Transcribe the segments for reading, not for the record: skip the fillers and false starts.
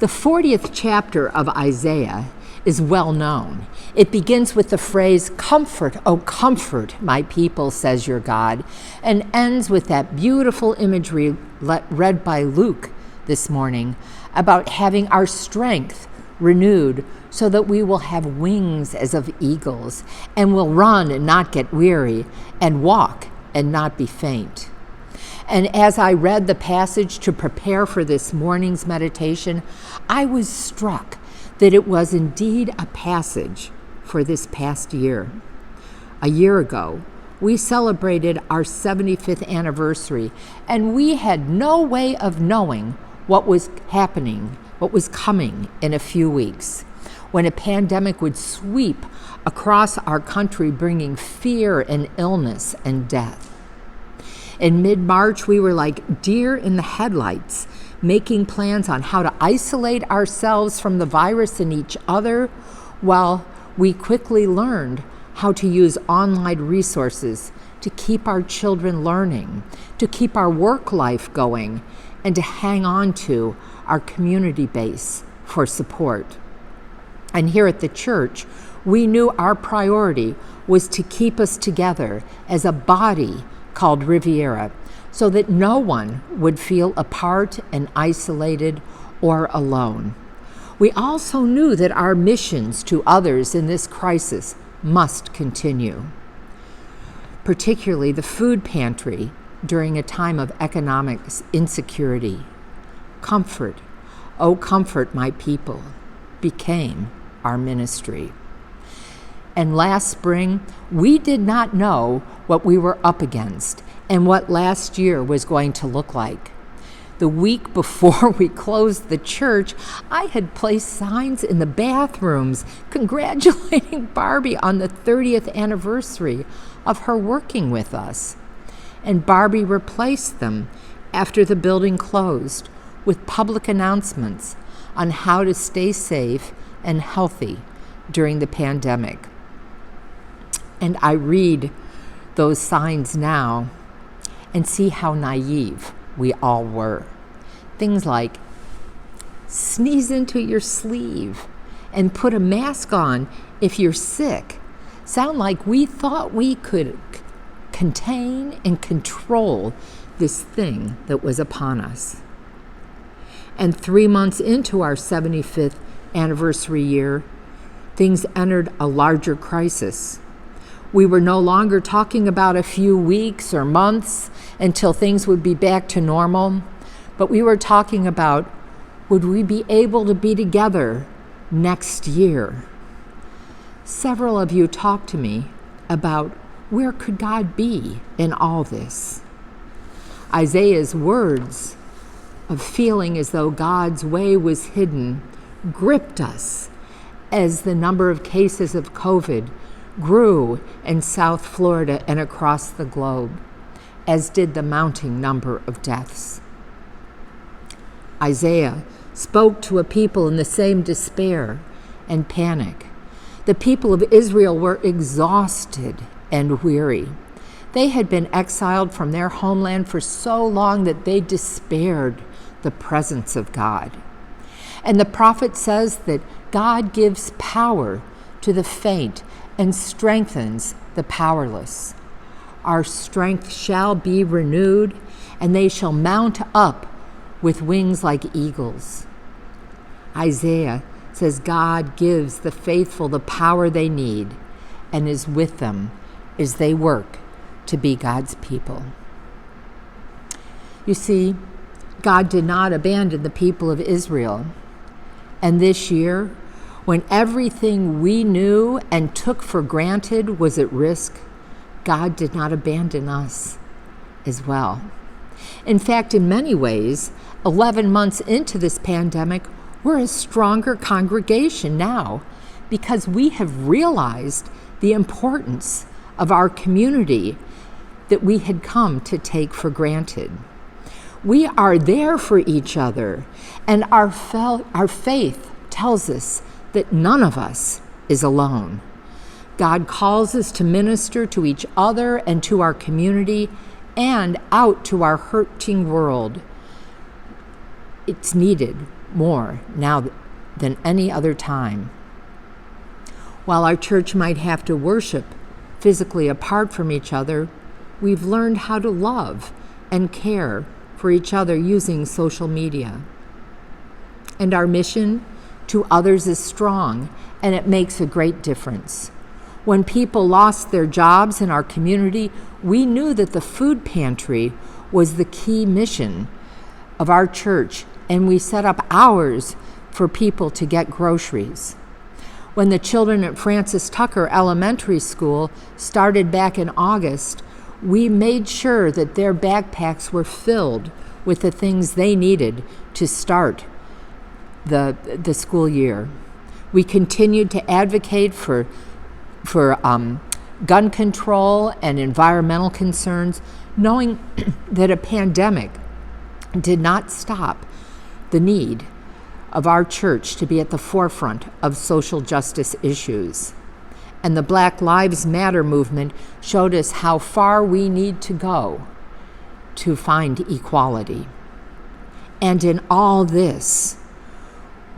The 40th chapter of Isaiah is well known. It begins with the phrase, "Comfort, O comfort my people, says your God," and ends with that beautiful imagery read by Luke this morning about having our strength renewed so that we will have wings as of eagles and will run and not get weary and walk and not be faint. And as I read the passage to prepare for this morning's meditation, I was struck that it was indeed a passage for this past year. A year ago, we celebrated our 75th anniversary, and we had no way of knowing what was happening, what was coming in a few weeks, when a pandemic would sweep across our country, bringing fear and illness and death. In mid-March, we were like deer in the headlights, making plans on how to isolate ourselves from the virus and each other, while we quickly learned how to use online resources to keep our children learning, to keep our work life going, and to hang on to our community base for support. And here at the church, we knew our priority was to keep us together as a body called Riviera, so that no one would feel apart and isolated or alone. We also knew that our missions to others in this crisis must continue, particularly the food pantry during a time of economic insecurity. Comfort, oh comfort my people, became our ministry. And last spring, we did not know what we were up against and what last year was going to look like. The week before we closed the church, I had placed signs in the bathrooms congratulating Barbie on the 30th anniversary of her working with us. And Barbie replaced them after the building closed with public announcements on how to stay safe and healthy during the pandemic. And I read those signs now and see how naive we all were. Things like, sneeze into your sleeve and put a mask on if you're sick, sound like we thought we could contain and control this thing that was upon us. And 3 months into our 75th anniversary year, things entered a larger crisis. We were no longer talking about a few weeks or months until things would be back to normal, but we were talking about, would we be able to be together next year? Several of you talked to me about where could God be in all this? Isaiah's words of feeling as though God's way was hidden gripped us as the number of cases of COVID grew in South Florida and across the globe, as did the mounting number of deaths. Isaiah spoke to a people in the same despair and panic. The people of Israel were exhausted and weary. They had been exiled from their homeland for so long that they despaired the presence of God. And the prophet says that God gives power to the faint and strengthens the powerless. Our strength shall be renewed, and they shall mount up with wings like eagles. Isaiah says God gives the faithful the power they need and is with them as they work to be God's people. You see, God did not abandon the people of Israel. And this year, when everything we knew and took for granted was at risk, God did not abandon us as well. In fact, in many ways, 11 months into this pandemic, we're a stronger congregation now because we have realized the importance of our community that we had come to take for granted. We are there for each other, and our faith tells us that none of us is alone. God calls us to minister to each other and to our community and out to our hurting world. It's needed more now than any other time. While our church might have to worship physically apart from each other, we've learned how to love and care for each other using social media. And our mission to others is strong, and it makes a great difference. When people lost their jobs in our community, we knew that the food pantry was the key mission of our church, and we set up hours for people to get groceries. When the children at Francis Tucker Elementary School started back in August, we made sure that their backpacks were filled with the things they needed to start the school year. We continued to advocate for gun control and environmental concerns, knowing that a pandemic did not stop the need of our church to be at the forefront of social justice issues. And the Black Lives Matter movement showed us how far we need to go to find equality. And in all this,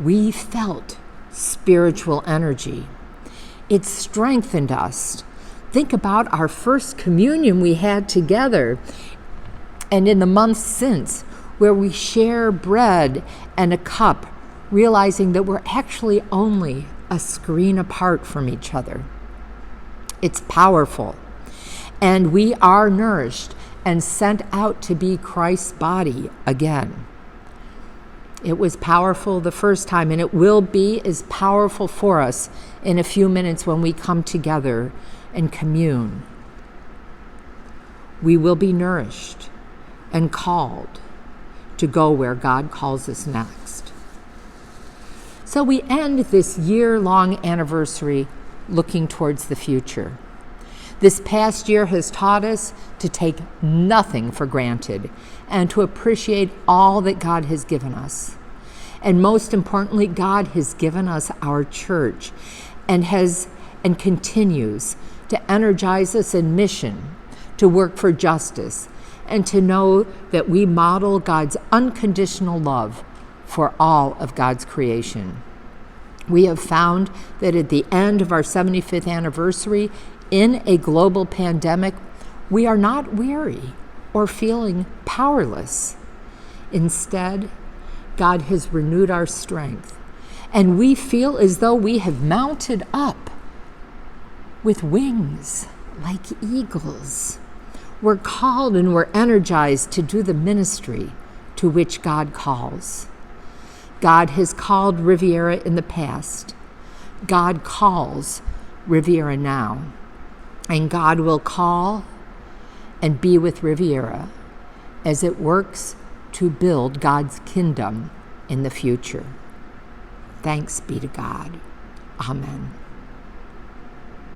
we felt spiritual energy. It strengthened us. Think about our first communion we had together, and in the months since, where we share bread and a cup, realizing that we're actually only a screen apart from each other. It's powerful, and we are nourished and sent out to be Christ's body again. It was powerful the first time, and it will be as powerful for us in a few minutes when we come together and commune. We will be nourished and called to go where God calls us next. So we end this year-long anniversary looking towards the future. This past year has taught us to take nothing for granted and to appreciate all that God has given us. And most importantly, God has given us our church and continues to energize us in mission, to work for justice, and to know that we model God's unconditional love for all of God's creation. We have found that at the end of our 75th anniversary, in a global pandemic, we are not weary or feeling powerless. Instead, God has renewed our strength, and we feel as though we have mounted up with wings like eagles. We're called and we're energized to do the ministry to which God calls. God has called Riviera in the past. God calls Riviera now. And God will call and be with Riviera as it works to build God's kingdom in the future. Thanks be to God. Amen.